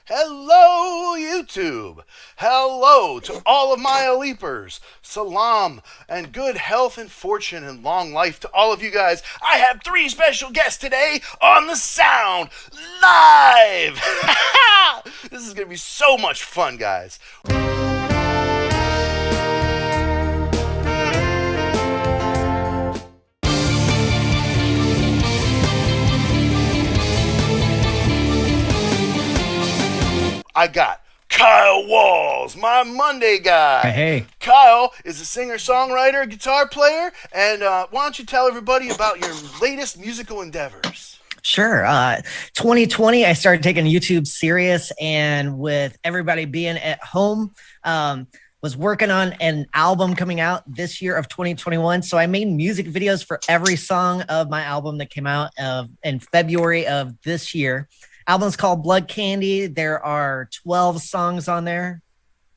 Hello, YouTube! Hello to all of my Alipers! Salam and good health and fortune and long life to all of you guys. I have three special guests today on the Sound Live! This is going to be so much fun, guys. I got Kyle Walls, my Monday guy. Hey. Kyle is a singer-songwriter, guitar player, and why don't you tell everybody about your latest musical endeavors? Sure. 2020, I started taking YouTube serious, and with everybody being at home, was working on an album coming out this year of 2021. So I made music videos for every song of my album that came out in February of this year. Album's called Blood Candy. There are 12 songs on there.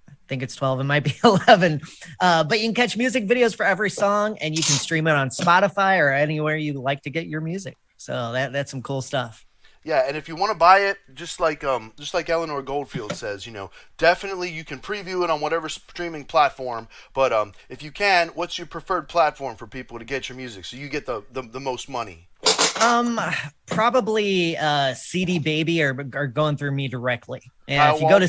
I think it's 12. It might be 11. But you can catch music videos for every song, and you can stream it on Spotify or anywhere you like to get your music. So that's some cool stuff. Yeah, and if you want to buy it, just like Eleanor Goldfield says, definitely you can preview it on whatever streaming platform. But if you can, what's your preferred platform for people to get your music so you get the most money? Probably CD Baby or going through me directly. And if you go to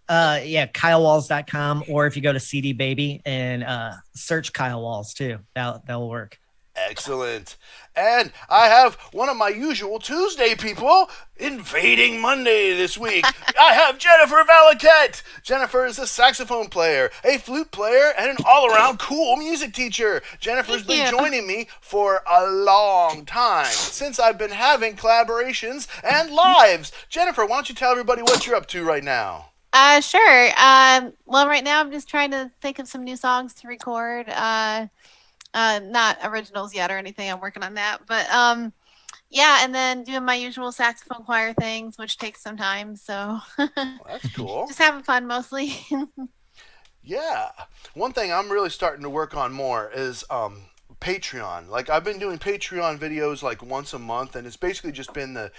KyleWalls.com, or if you go to CD Baby and search Kyle Walls too, that'll work. Excellent. And I have one of my usual Tuesday people invading Monday this week. I have Jennifer Valaket. Jennifer is a saxophone player, a flute player, and an all-around cool music teacher. Jennifer's been joining me for a long time, since I've been having collaborations and lives. Jennifer, why don't you tell everybody what you're up to right now? Sure. Well, right now I'm just trying to think of some new songs to record. Not originals yet or anything. I'm working on that, but yeah, and then doing my usual saxophone choir things, which takes some time. So well, that's cool. Just having fun mostly. Yeah, one thing I'm really starting to work on more is Patreon. Like, I've been doing Patreon videos like once a month, and it's basically just been the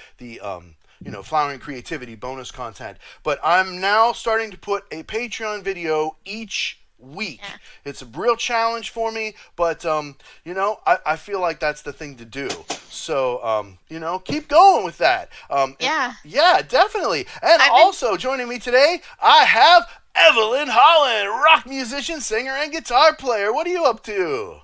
Flowering Creativity bonus content. But I'm now starting to put a Patreon video each week. Yeah. It's a real challenge for me, but I feel like that's the thing to do. So keep going with that. Yeah, definitely. And also joining me today, I have Evelyn Holland, rock musician, singer, and guitar player. What are you up to?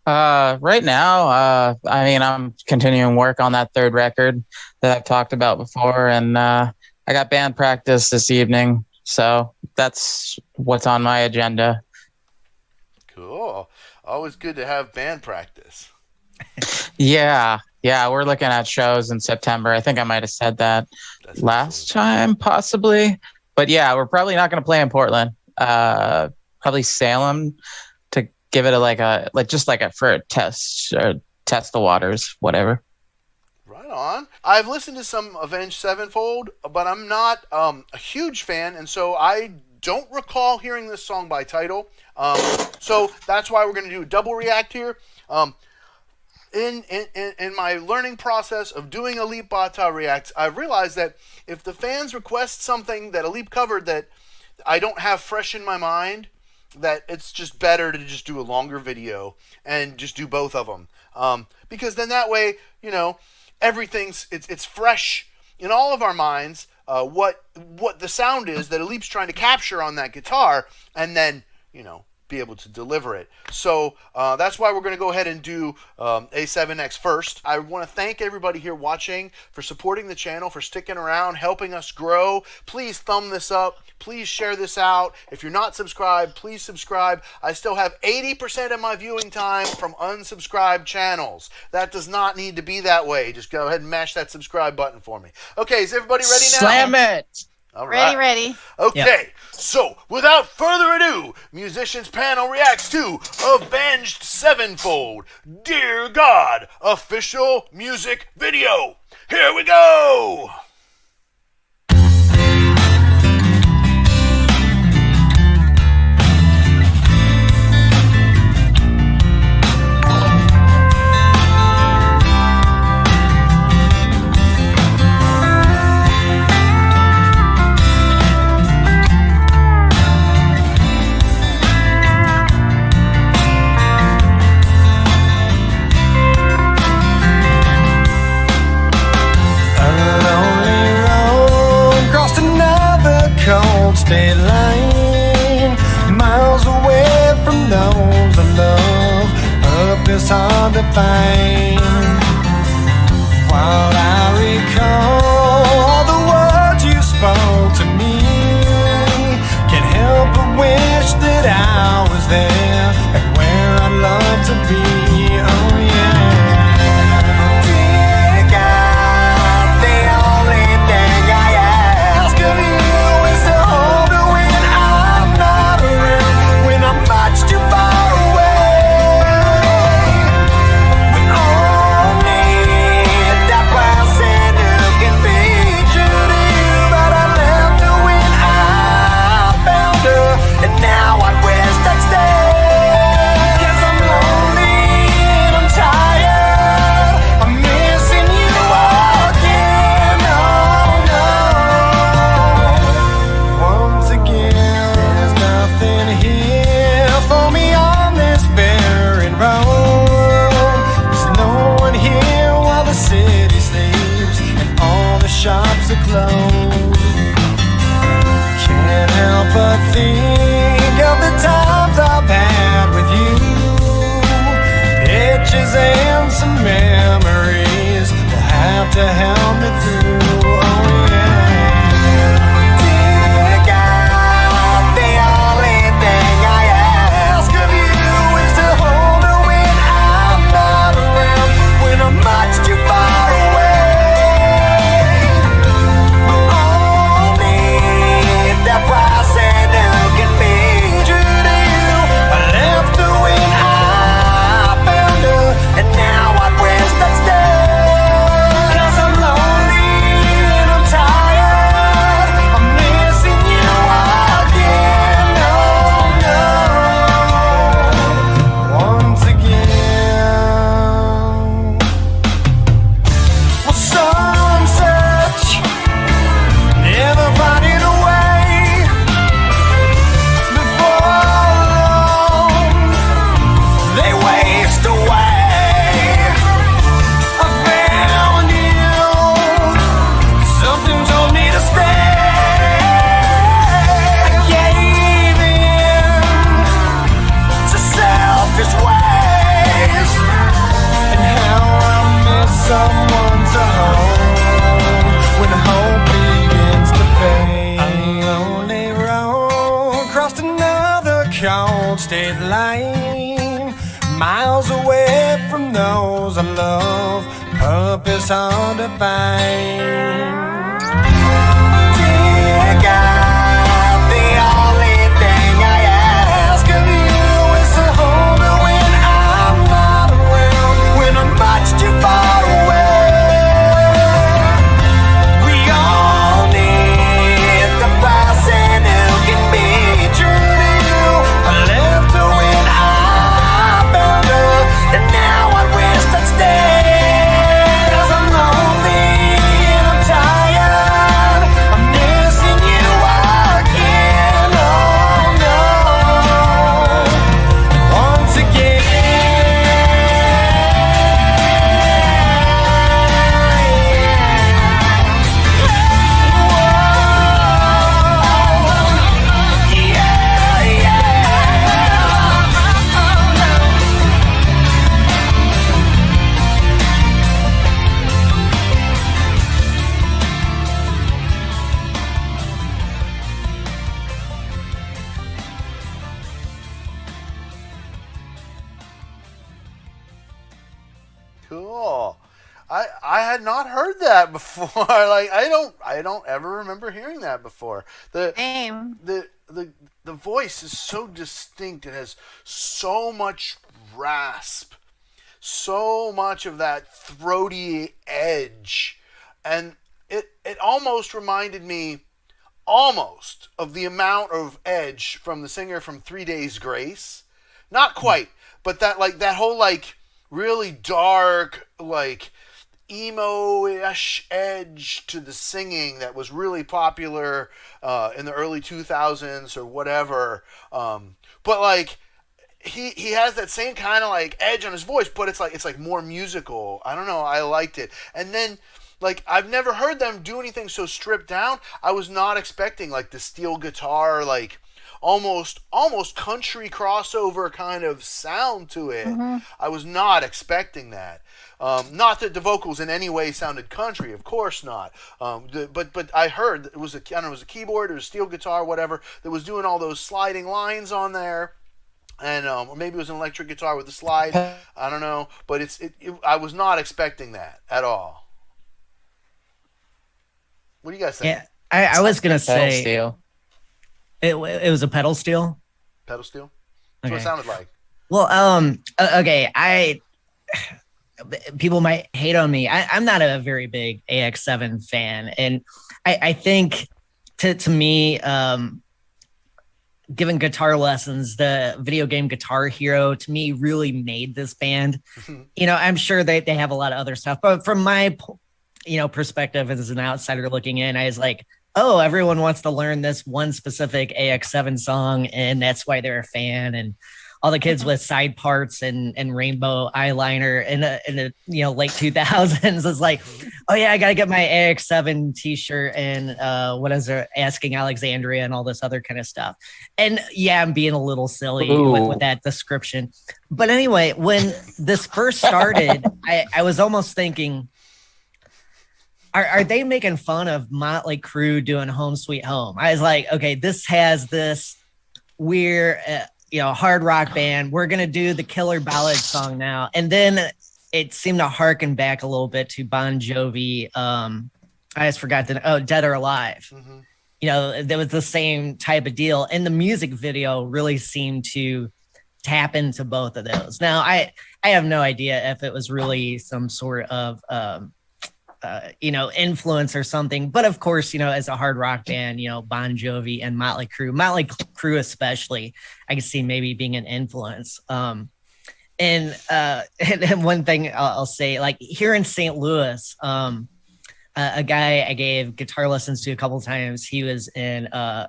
Right now, I'm continuing work on that third record that I've talked about before, and I got band practice this evening. So that's what's on my agenda. Cool. Always good to have band practice. Yeah, we're looking at shows in September. I think I might have said that last time, possibly. But yeah, we're probably not going to play in Portland. Probably Salem to give it for a test, or test the waters, whatever. Right on. I've listened to some Avenged Sevenfold, but I'm not a huge fan, and so I don't recall hearing this song by title. So that's why we're going to do a double react here. In my learning process of doing Alip Bata reacts, I've realized that if the fans request something that Alip covered that I don't have fresh in my mind, that it's just better to just do a longer video and just do both of them. Because then that way, everything's it's fresh in all of our minds, what the sound is that Alip's trying to capture on that guitar, and then be able to deliver it. So that's why we're going to go ahead and do A7X first. I want to thank everybody here watching for supporting the channel, for sticking around, helping us grow. Please thumb this up. Please share this out. If you're not subscribed, please subscribe. I still have 80% of my viewing time from unsubscribed channels. That does not need to be that way. Just go ahead and mash that subscribe button for me. Okay, is everybody ready now? Slam it! All right. Ready. Okay, yep. So without further ado, Musicians Panel reacts to Avenged Sevenfold, Dear God, official music video. Here we go! state line, miles away from those I love. Up is hard to find. While I recall the words you spoke to me, can't help but wish that I was there and where I'd love to be. Oh yeah. Dear God, the only thing I ask of you is to hold me when I'm not around, when I'm much too far away. We all need that person who can be true to you, but I left her when I found her, and now I wish I'd stay. 'Cause I'm lonely and I'm tired, I'm missing you again. Oh no. Once again, there's nothing here for me on this barren road. There's no one here while the city sleeps and all the shops are closed. Can't help but think of the times I've had with you. Pictures and some memories will have to help me through. Oh yeah. Dear God, the only thing I ask of you is to hold me when I'm not around, when I'm much too far away. We all need that person who can be true to you. I left her when I found her, and now I wish I'd stay. 'Cause I'm lonely and I'm tired, I'm missing you again. Oh no. Once again. Well, some search, never finding a way. Before long, they waste away. I found you, something told me to stay. I gave in to selfish ways, and how I miss someone to hold when hope begins to fade. A lonely road crossed another cold state line, miles away from those I love. Purpose hard to find. Dear God, the only thing I ask of you is to hold me when I'm not around, when I'm much too far away. We all need the person who can be true to you. I left her when I found her, and now I wish I'd stay. 'Cause I'm lonely and I'm tired, I'm missing you again. Oh no. Once again. Cool. I had not heard that before. Like I don't ever remember hearing that before. Same. The voice is so distinct. It has so much rasp, so much of that throaty edge, and it almost reminded me almost of the amount of edge from the singer from 3 Days Grace. Not quite, but that whole like really dark, like emo-ish edge to the singing that was really popular in the early 2000s or whatever. But like he has that same kind of like edge on his voice, but it's like more musical. I don't know. I liked it. And then like I've never heard them do anything so stripped down. I was not expecting like the steel guitar, like almost country crossover kind of sound to it. I was not expecting that. Not that the vocals in any way sounded country, of course not. But I heard it was it was a keyboard, it was a steel guitar, whatever, that was doing all those sliding lines on there. And or maybe it was an electric guitar with a slide. I don't know, but I was not expecting that at all. What do you guys think? Yeah, I was gonna say Steel. it was a pedal steel. Pedal steel? That's what it Okay. sounded like. Well, okay, people might hate on me. I'm not a very big AX7 fan, and I think to me, given guitar lessons, the video game Guitar Hero to me really made this band. You know, I'm sure they have a lot of other stuff, but from my perspective as an outsider looking in, I was like, oh, everyone wants to learn this one specific AX7 song, and that's why they're a fan. And all the kids with side parts and rainbow eyeliner in the late 2000s is like, oh yeah, I gotta get my AX7 t-shirt and what is it, Asking Alexandria and all this other kind of stuff. And yeah, I'm being a little silly with that description. But anyway, when this first started, I was almost thinking, are they making fun of Motley Crue doing Home Sweet Home? I was like, okay, this has this weird hard rock band. We're going to do the Killer Ballad song now. And then it seemed to harken back a little bit to Bon Jovi. I just forgot Dead or Alive. Mm-hmm. You know, there was the same type of deal. And the music video really seemed to tap into both of those. Now, I have no idea if it was really some sort of, influence or something. But of course, as a hard rock band, Bon Jovi and Motley Crue especially, I can see maybe being an influence. And one thing I'll say, like here in St. Louis, a guy I gave guitar lessons to a couple of times, he was in I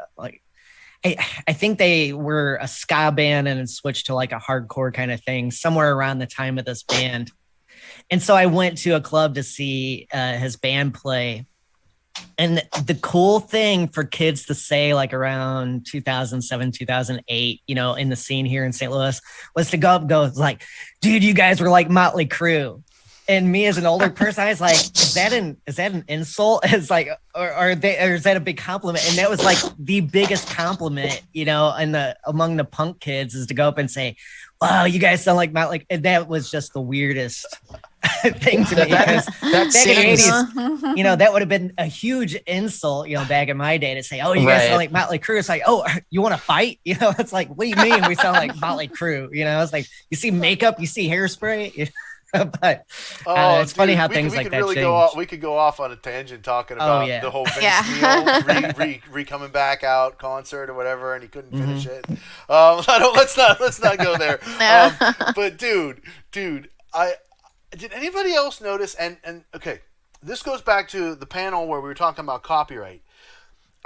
think they were a ska band and switched to like a hardcore kind of thing somewhere around the time of this band. And so I went to a club to see his band play. And the cool thing for kids to say, like around 2007, 2008, in the scene here in St. Louis, was to go up and go like, dude, you guys were like Motley Crue. And me as an older person, I was like, is that an insult? It's like, or is that a big compliment? And that was like the biggest compliment, among the punk kids, is to go up and say, wow, you guys sound like Motley. And that was just the weirdest thing to me. Because back in the 80s, that would have been a huge insult, back in my day to say, oh, you guys sound like Motley Crue. It's like, oh, you want to fight? It's like, what do you mean we sound like Motley Crue? It's like, you see makeup, you see hairspray. But it's funny how things like that really change. We could go off on a tangent talking about the whole Vince Neil coming back out concert or whatever, and he couldn't finish it. Let's not go there. But dude, did anybody else notice? And okay, this goes back to the panel where we were talking about copyright.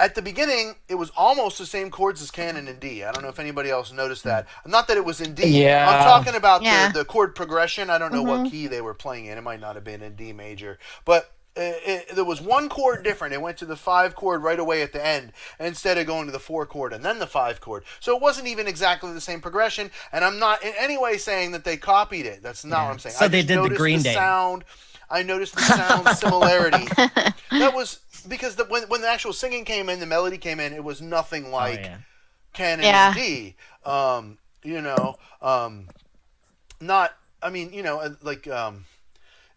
At the beginning, it was almost the same chords as Canon in D. I don't know if anybody else noticed that. Not that it was in D. Yeah. I'm talking about the chord progression. I don't know what key they were playing in. It might not have been in D major. But there was one chord different. It went to the 5 chord right away at the end instead of going to the 4 chord and then the 5 chord. So it wasn't even exactly the same progression. And I'm not in any way saying that they copied it. That's not what I'm saying. So they did the Green Day sound. I noticed the sound similarity. That was because when the actual singing came in, the melody came in, it was nothing like Canon and D.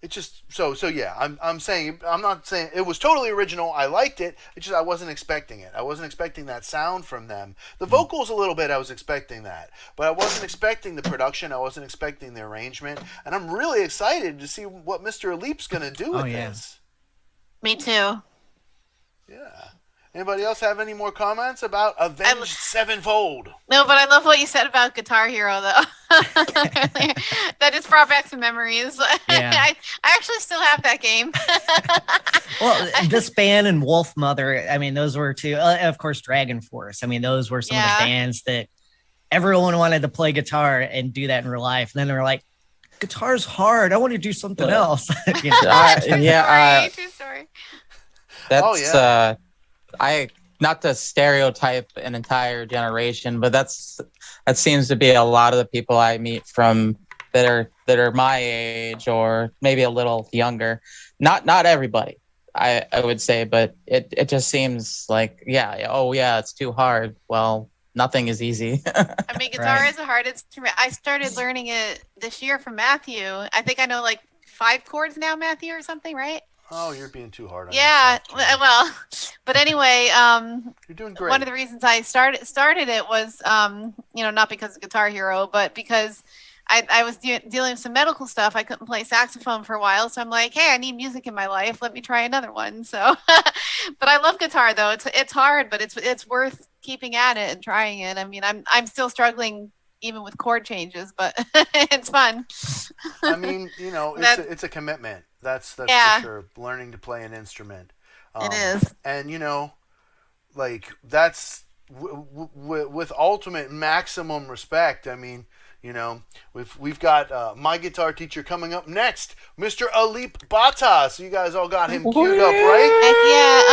It's just so yeah. I'm saying, I'm not saying it was totally original. I liked it. It's just I wasn't expecting it. I wasn't expecting that sound from them. The vocals a little bit, I was expecting that, but I wasn't expecting the production. I wasn't expecting the arrangement, and I'm really excited to see what Mr. Alip's gonna do with this. Me too. Yeah. Anybody else have any more comments about Avenged Sevenfold? No, but I love what you said about Guitar Hero, though. That just brought back some memories. Yeah. I actually still have that game. Well, this band and Wolf Mother, I mean, those were two. Of course, Dragon Force. I mean, those were some of the bands that everyone wanted to play guitar and do that in real life. And then they were like, guitar's hard. I want to do something else. You know? True story. That's I not to stereotype an entire generation, but that seems to be a lot of the people I meet from that are my age or maybe a little younger. Not everybody, I would say, but it just seems like it's too hard. Well, nothing is easy. I mean, guitar is a hard instrument. I started learning it this year from Matthew. I think I know like 5 chords now, Matthew, or something, right? Oh, you're being too hard on yourself, Jane. Well, but anyway, you're doing great. One of the reasons I started it was, not because of Guitar Hero, but because I was dealing with some medical stuff. I couldn't play saxophone for a while, so I'm like, hey, I need music in my life. Let me try another one. So, but I love guitar though. It's hard, but it's worth keeping at it and trying it. I mean, I'm still struggling even with chord changes, but it's fun. I mean, it's a commitment. That's for sure. Learning to play an instrument. It is. And that's with ultimate maximum respect. I mean, we've got my guitar teacher coming up next, Mr. Alip Bata. So you guys all got him queued up, right?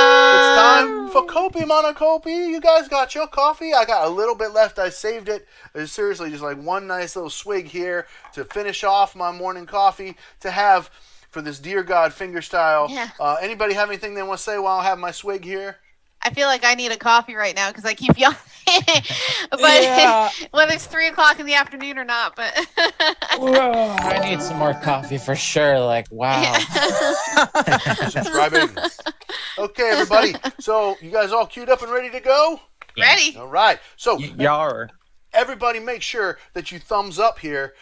It's time for Kopi Monokopi. You guys got your coffee? I got a little bit left. I saved it. It's seriously just like one nice little swig here to finish off my morning coffee to have for this Dear God fingerstyle. Yeah. Anybody have anything they want to say while I have my swig here? I feel like I need a coffee right now because I keep yelling. But whether it's 3:00 in the afternoon or not, but I need some more coffee for sure. Like, wow. Subscribing. Okay, everybody. So you guys all queued up and ready to go? Ready. All right. So Yar. Everybody make sure that you thumbs up here.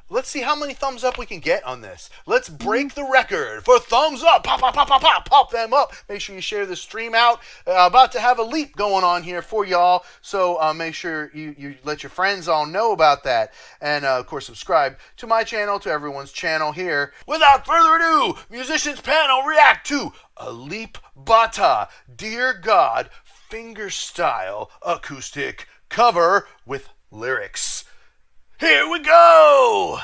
Let's see how many thumbs up we can get on this. Let's break the record for thumbs up. Pop, pop, pop, pop, pop. Pop them up. Make sure you share the stream out. About to have a leap going on here for y'all. So make sure you let your friends all know about that. And, of course, subscribe to my channel, to everyone's channel here. Without further ado, Musicians Panel react to Alip Bata, Dear God, fingerstyle acoustic cover with lyrics. Here we go!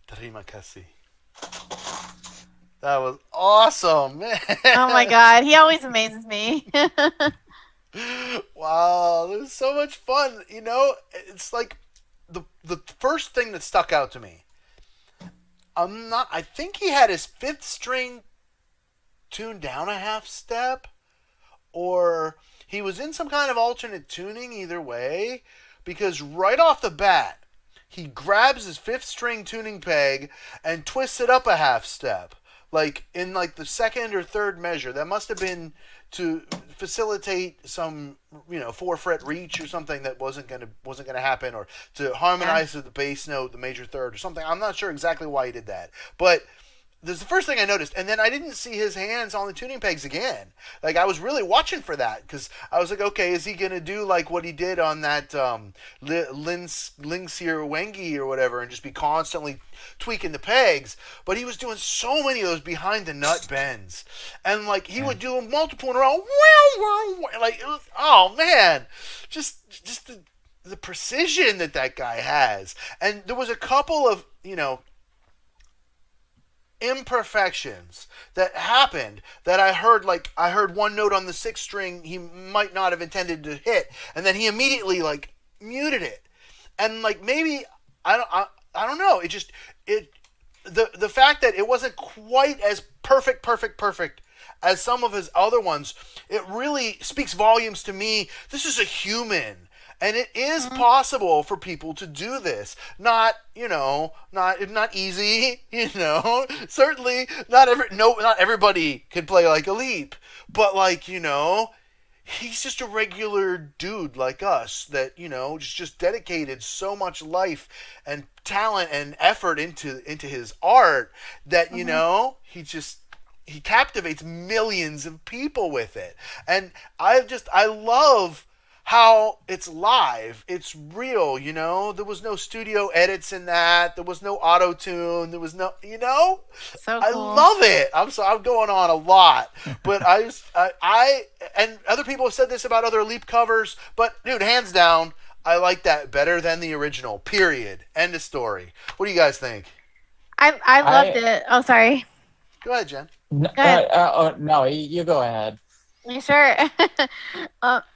Terima kasih. That was awesome, man. Oh my god, he always amazes me. Wow, it was so much fun. You know, it's like the first thing that stuck out to me. I think he had his fifth string tuned down a half step, or he was in some kind of alternate tuning. Either way, because right off the bat, he grabs his fifth string tuning peg and twists it up a half step, like in like the second or third measure. That must have been to facilitate some, 4-fret reach or something that wasn't gonna happen, or to harmonize with the bass note, the major third or something. I'm not sure exactly why he did that, but this is the first thing I noticed. And then I didn't see his hands on the tuning pegs again. Like, I was really watching for that, because I was like, okay, is he going to do like what he did on that Linksir Wengi or whatever, and just be constantly tweaking the pegs? But he was doing so many of those behind the nut bends. And like, he would do them multiple in a row. Like, it was, oh man, just the precision that guy has. And there was a couple of, imperfections that happened that I heard one note on the sixth string he might not have intended to hit, and then he immediately like muted it, and like maybe I don't know, the fact that it wasn't quite as perfect as some of his other ones, it really speaks volumes to me. This is a human. And it is possible for people to do this. Not easy, Certainly not everybody could play like Alip. But like, he's just a regular dude like us that, just dedicated so much life and talent and effort into his art that, he captivates millions of people with it. And I love how it's live, it's real, there was no studio edits in that, there was no auto-tune, there was no, So cool. I love it. I'm going on a lot, but I and other people have said this about other Leap covers, but dude, hands down, I like that better than the original, period. End of story. What do you guys think? I loved it. Oh, sorry. Go ahead, Jen. No, Go ahead. no, you go ahead. You sure?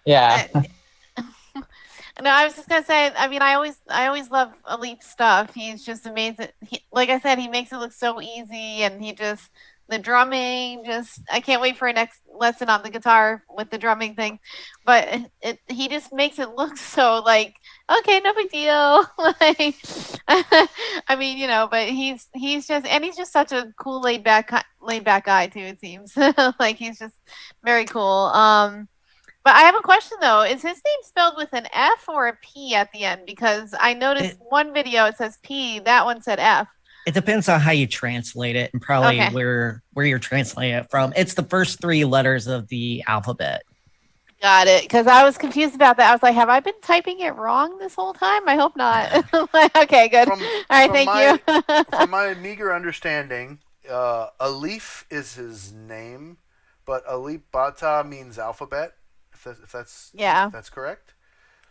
Yeah. No, I was just gonna say. I mean, I always love Alip stuff. He's just amazing. Like I said, he makes it look so easy, and the drumming. I can't wait for a next lesson on the guitar with the drumming thing. But he just makes it look so like, okay, no big deal. Like, I mean, but he's just such a cool laid back guy too. It seems like he's just very cool. But I have a question though. Is his name spelled with an F or a P at the end? Because I noticed one video it says P, that one said F. It depends on how you translate it and probably Okay. where you're translating it from. It's the first 3 letters of the alphabet. Got it. Because I was confused about that. I was like, have I been typing it wrong this whole time? I hope not. Okay, good. All right, thank you. From my meager understanding, Alif is his name, but Alip Bata means alphabet. If that's correct.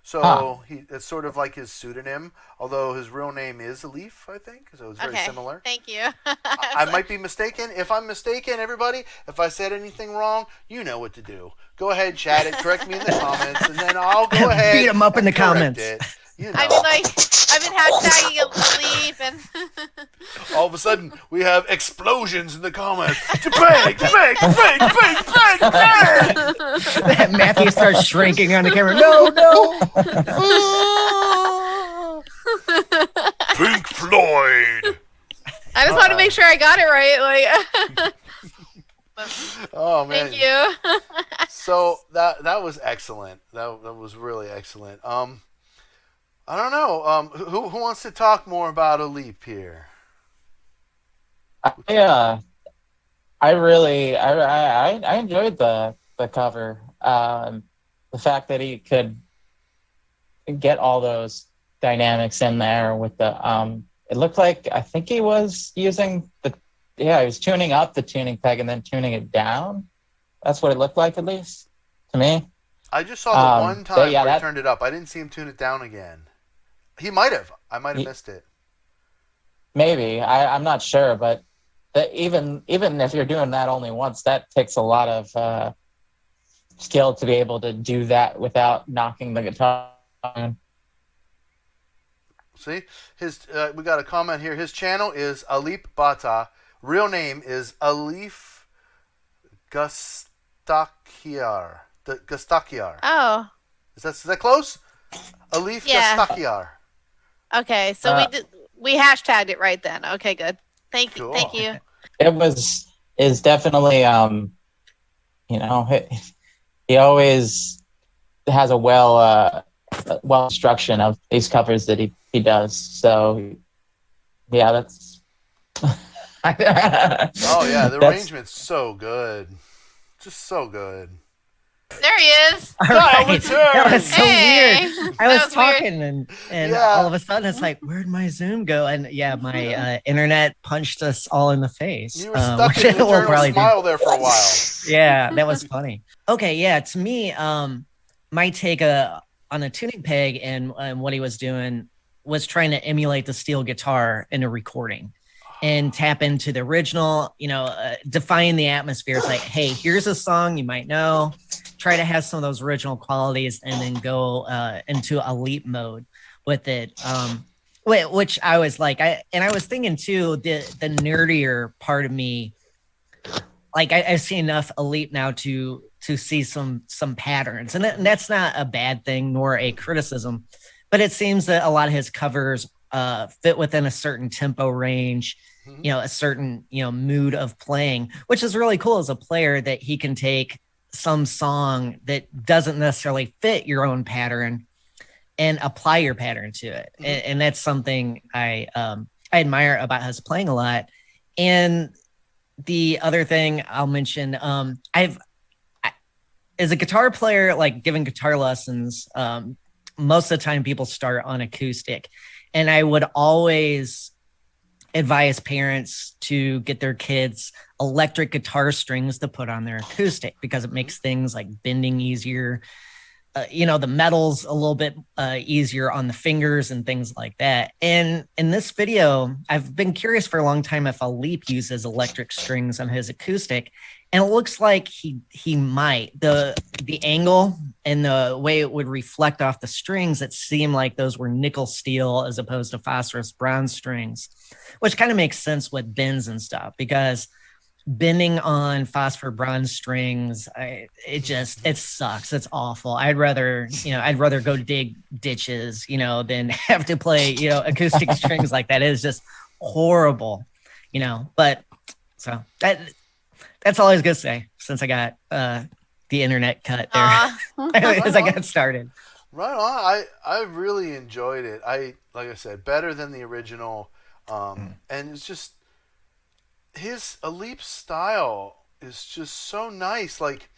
So it's sort of like his pseudonym, although his real name is Alif, I think. So it's very similar. Thank you. I might be mistaken. If I'm mistaken, everybody, if I said anything wrong, you know what to do. Go ahead, chat it, correct me in the comments, and then I'll go ahead. Beat 'em up in the and correct comments. it. I mean, I've been hashtagging Alip and all of a sudden we have explosions in the comments. Bang, bang, bang, bang, bang, bang. Matthew starts shrinking on the camera. No. Pink Floyd. I just want to make sure I got it right. Like, Oh man. thank you. So that was excellent. That was really excellent. I don't know. Who wants to talk more about Alip here? Yeah, I really I enjoyed the cover. The fact that he could get all those dynamics in there with the it looked like, I think he was using he was tuning up the tuning peg and then tuning it down. That's what it looked like, at least to me. I just saw the one time where he that- turned it up. I didn't see him tune it down again. He might have. I might have missed it. Maybe I'm not sure, but even if you're doing that only once, that takes a lot of skill to be able to do that without knocking the guitar. See, we got a comment here. His channel is Alip Bata. Real name is Alif Gustakiar. Gustakiar. Oh, Is that close? Alif Yeah. Gustakiar. okay. So we hashtagged it right then. Okay, good. Thank you. Cool. Thank you. Is definitely he always has a well instruction of these covers that he does. So yeah, that's Oh yeah, the that's- arrangement's so good. Just so good. There he is. All Kyle right. returns. That was so Hey! weird. I That was was weird. talking and Yeah. all of a sudden it's like, where'd my Zoom go? And yeah, my internet punched us all in the face. You were stuck which in it an will eternal probably do. smile there for a while. Yeah, that was funny. Okay, yeah, to me, my take on a tuning peg and what he was doing was trying to emulate the steel guitar in a recording and tap into the original, define the atmosphere. It's like, hey, here's a song you might know. Try to have some of those original qualities and then go into a leap mode with it. Which I was like, I was thinking too, the nerdier part of me, like I see enough Elite now to see some patterns, and that's not a bad thing nor a criticism, but it seems that a lot of his covers fit within a certain tempo range, a certain mood of playing, which is really cool as a player that he can take some song that doesn't necessarily fit your own pattern and apply your pattern to it, and that's something I admire about his playing a lot. And the other thing I'll mention, as a guitar player, like giving guitar lessons, most of the time people start on acoustic. And I would always advise parents to get their kids electric guitar strings to put on their acoustic because it makes things like bending easier. The metal's a little bit easier on the fingers and things like that. And in this video, I've been curious for a long time if Alip uses electric strings on his acoustic, and it looks like he might. The angle and the way it would reflect off the strings, it seemed like those were nickel steel as opposed to phosphorus bronze strings, which kind of makes sense with bends and stuff because bending on phosphor bronze strings, it sucks. It's awful. I'd rather go dig ditches, than have to play, acoustic strings like that. It is just horrible, but so that's all I was gonna say since I got the internet cut there as I got started. Right on. I really enjoyed it. Like I said, better than the original. And it's just his Alip's style is just so nice. Like,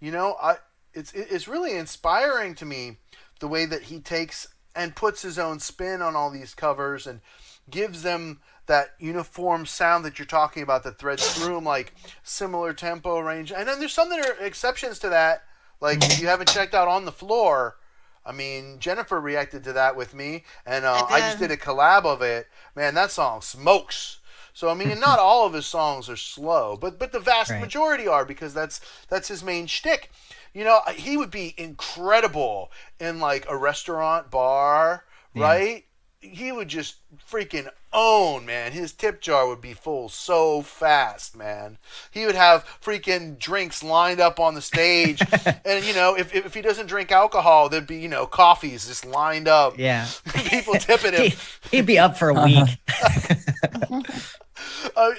it's really inspiring to me the way that he takes and puts his own spin on all these covers and gives them that uniform sound that you're talking about that threads through them, like similar tempo range. And then there's some that are exceptions to that. Like if you haven't checked out On the Floor, I mean, Jennifer reacted to that with me, and I just did a collab of it. Man, that song smokes. So I mean, not all of his songs are slow, but the vast majority are because that's his main shtick. He would be incredible in like a restaurant bar, right? He would just freaking own, man. His tip jar would be full so fast, man. He would have freaking drinks lined up on the stage. And, if he doesn't drink alcohol, there'd be, coffees just lined up. Yeah. People tipping him. He'd be up for a week.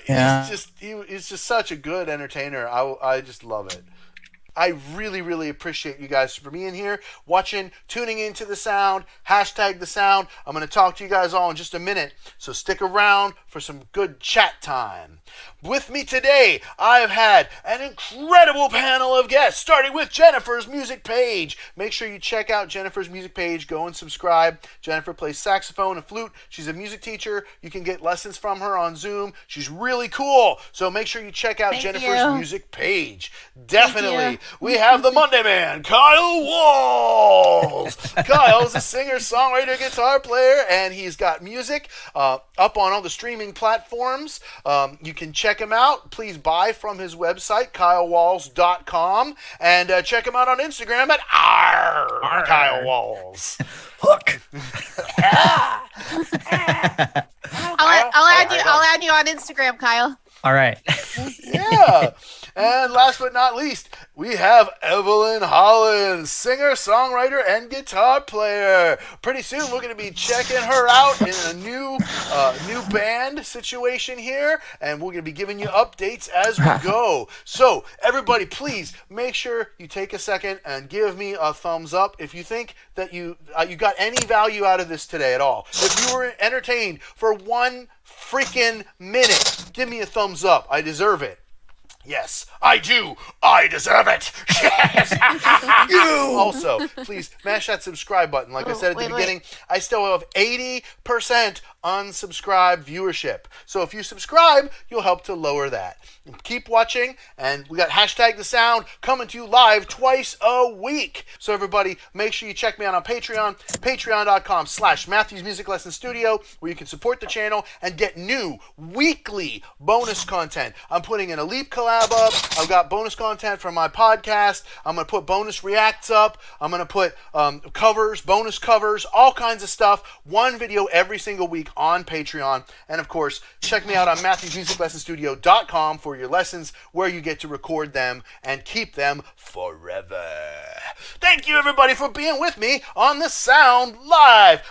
He's just such a good entertainer. I just love it. I really, really appreciate you guys for being here, watching, tuning into the sound, hashtag the sound. I'm going to talk to you guys all in just a minute, so stick around for some good chat time. With me today, I've had an incredible panel of guests, starting with Jennifer's music page. Make sure you check out Jennifer's music page. Go and subscribe. Jennifer plays saxophone and flute. She's a music teacher. You can get lessons from her on Zoom. She's really cool. So make sure you check out Jennifer's music page. Definitely. we have the Monday Man, Kyle Walls. Kyle's a singer, songwriter, guitar player, and he's got music up on all the streaming platforms. You can check him out. Please buy from his website, kylewalls.com, and check him out on Instagram at Kyle Walls. Hook. I'll add you on Instagram, Kyle. All right. Yeah. And last but not least, we have Evelyn Hollins, singer, songwriter, and guitar player. Pretty soon, we're going to be checking her out in a new band situation here, and we're going to be giving you updates as we go. So, everybody, please make sure you take a second and give me a thumbs up if you think that you got any value out of this today at all. If you were entertained for 1 freaking minute, give me a thumbs up. I deserve it. Yes, I do. I deserve it. Yes. You. Also, please mash that subscribe button. Like I said at the beginning, I still have 80% unsubscribed viewership. So if you subscribe, you'll help to lower that. Keep watching, and we got Hashtag The Sound coming to you live twice a week. So everybody, make sure you check me out on Patreon, patreon.com/Matthew's Music Lesson Studio, where you can support the channel and get new weekly bonus content. I'm putting an Alip collab up. I've got bonus content from my podcast. I'm going to put bonus reacts up. I'm going to put covers, bonus covers, all kinds of stuff. One video every single week on Patreon. And of course, check me out on MatthewsMusicLessonStudio.com for your lessons, where you get to record them and keep them forever. Thank you, everybody, for being with me on The Sound Live.